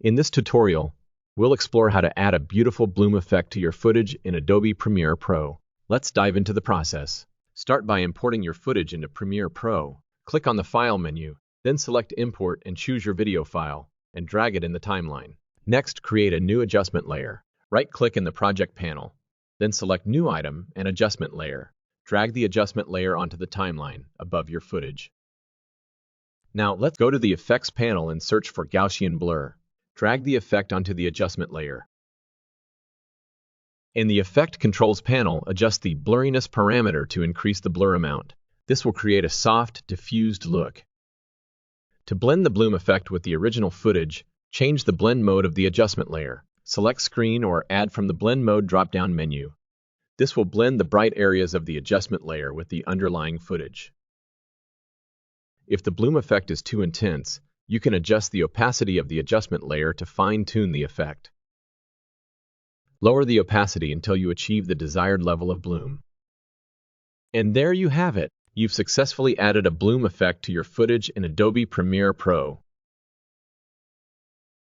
In this tutorial, we'll explore how to add a beautiful bloom effect to your footage in Adobe Premiere Pro. Let's dive into the process. Start by importing your footage into Premiere Pro. Click on the File menu, then select Import and choose your video file, and drag it in the timeline. Next, create a new adjustment layer. Right-click in the Project panel, then select New Item and Adjustment Layer. Drag the adjustment layer onto the timeline above your footage. Now, let's go to the Effects panel and search for Gaussian Blur. Drag the effect onto the adjustment layer. In the Effect Controls panel, adjust the blurriness parameter to increase the blur amount. This will create a soft, diffused look. To blend the bloom effect with the original footage, change the blend mode of the adjustment layer. Select Screen or Add from the Blend Mode drop-down menu. This will blend the bright areas of the adjustment layer with the underlying footage. If the bloom effect is too intense, you can adjust the opacity of the adjustment layer to fine-tune the effect. Lower the opacity until you achieve the desired level of bloom. And there you have it! You've successfully added a bloom effect to your footage in Adobe Premiere Pro.